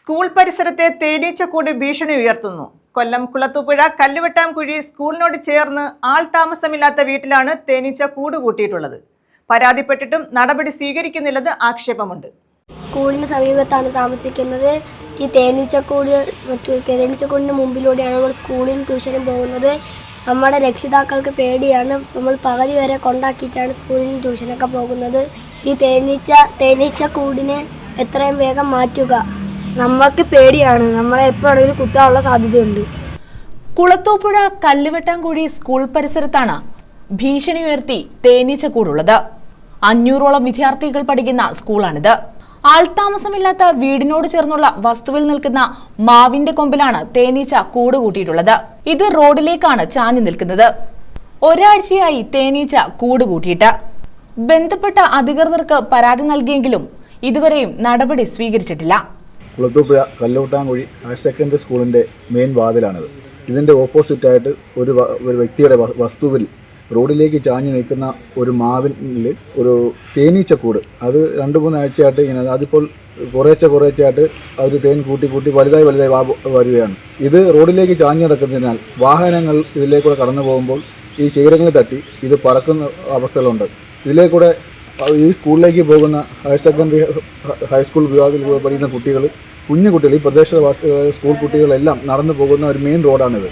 School പരിസരത്തെ തേനീച്ചക്കൂട് ഭീഷണി ഉയർത്തുന്നു. കൊല്ലം കുളത്തൂപ്പുഴ കല്ലുവെട്ടാംകുഴി സ്കൂളിനോട് ചേർന്ന് ആൾ താമസമില്ലാത്ത വീട്ടിലാണ് തേനീച്ച കൂട് കൂട്ടിയിട്ടുള്ളത്. പരാതിപ്പെട്ടിട്ടും നടപടി സ്വീകരിക്കുന്നില്ലെന്ന് ആക്ഷേപമുണ്ട്. സ്കൂളിന് സമീപത്താണ് താമസിക്കുന്നത്. ഈ തേനീച്ചക്കൂടിന് മുമ്പിലൂടെയാണ് നമ്മൾ സ്കൂളിനും ട്യൂഷനും പോകുന്നത്. നമ്മുടെ രക്ഷിതാക്കൾക്ക് പേടിയാണ്. നമ്മൾ പകുതി വരെ കൊണ്ടാക്കിയിട്ടാണ് സ്കൂളിനും ട്യൂഷനൊക്കെ പോകുന്നത്. ഈ തേനീച്ചക്കൂടിനെ എത്രയും വേഗം മാറ്റുക. നമ്മൾക്ക് പേടിയാണ്. നമ്മളെ എപ്പോഴെങ്കിലും കുത്താനുള്ള സാധ്യതയുണ്ട്. കുളത്തൂപ്പുഴ കല്ലുവെട്ടാംകുഴി സ്കൂൾ പരിസരത്താണ് ഭീഷണി ഉയർത്തി തേനീച്ചക്കൂടുള്ളത്. 500ഓളം വിദ്യാർത്ഥികൾ പഠിക്കുന്ന സ്കൂളാണിത്. ആൾതാമസമില്ലാത്ത വീടിനോട് ചേർന്നുള്ള വസ്തുവിൽ നിൽക്കുന്ന മാവിന്റെ കൊമ്പിലാണ് തേനീച്ച കൂട് കൂട്ടിയിട്ടുള്ളത്. ഇത് റോഡിലേക്കാണ് ചാഞ്ഞു നിൽക്കുന്നത്. ഒരാഴ്ചയായി തേനീച്ച കൂട് കൂട്ടിയിട്ട് ബന്ധപ്പെട്ട അധികൃതർക്ക് പരാതി നൽകിയെങ്കിലും ഇതുവരെയും നടപടി സ്വീകരിച്ചിട്ടില്ല. കുളത്തൂപ്പുഴ കല്ലുവെട്ടാംകുഴി ഹയർ സെക്കൻഡറി സ്കൂളിൻ്റെ മെയിൻ വാതിലാണിത്. ഇതിൻ്റെ ഓപ്പോസിറ്റായിട്ട് ഒരു വ്യക്തിയുടെ വസ്തുവിൽ റോഡിലേക്ക് ചാഞ്ഞു നിൽക്കുന്ന ഒരു മാവിൽ ഒരു തേനീച്ചക്കൂട്. അത് 2-3 ആഴ്ചയായിട്ട് ഇങ്ങനെ അതിപ്പോൾ കുറേശ്ശെയായിട്ട് അവർ തേൻ കൂട്ടി വലുതായി വരികയാണ്. ഇത് റോഡിലേക്ക് ചാഞ്ഞു കിടക്കുന്നതിനാൽ വാഹനങ്ങൾ ഇതിലേക്കൂടെ കടന്നു പോകുമ്പോൾ ഈ ശിഖരങ്ങളിൽ തട്ടി ഇത് പറക്കുന്ന അവസ്ഥകളുണ്ട്. ഇതിലേക്കൂടെ ഈ സ്കൂളിലേക്ക് പോകുന്ന ഹയർ സെക്കൻഡറി ഹൈസ്കൂൾ വിഭാഗത്തിൽ പഠിക്കുന്ന കുട്ടികൾ, കുഞ്ഞു കുട്ടികൾ, ഈ പ്രദേശ സ്കൂൾ കുട്ടികളെല്ലാം നടന്നു പോകുന്ന ഒരു മെയിൻ റോഡാണിത്.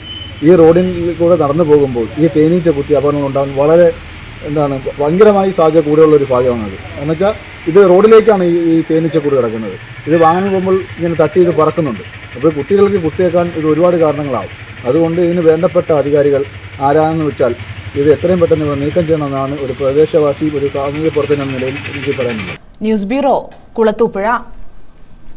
ഈ റോഡിൽ കൂടെ നടന്നു പോകുമ്പോൾ ഈ തേനീച്ച കുത്തി അപകടങ്ങൾ ഉണ്ടാകാൻ വളരെ ഭയങ്കരമായി സാധ്യത കൂടെയുള്ളൊരു ഭാഗമാണത്. എന്നുവെച്ചാൽ ഇത് റോഡിലേക്കാണ് ഈ തേനീച്ചക്കൂട് കിടക്കുന്നത്. ഇത് വാഹനം പോകുമ്പോൾ ഇങ്ങനെ തട്ടി ഇത് പറക്കുന്നുണ്ട്. അപ്പോൾ കുട്ടികൾക്ക് കുത്തിയേക്കാൻ ഇത് ഒരുപാട് കാരണങ്ങളാവും. അതുകൊണ്ട് ഇതിന് വേണ്ടപ്പെട്ട അധികാരികൾ ആരാണെന്ന് വെച്ചാൽ ഇത് എത്രയും പെട്ടെന്ന് നീക്കം ചെയ്യണമെന്നാണ് ഒരു പ്രദേശവാസി, ഒരു സാമൂഹ്യ പ്രവർത്തനം എന്ന നിലയിൽ എനിക്ക് പറയാനുള്ളത്. News bureau, Kulathupuzha.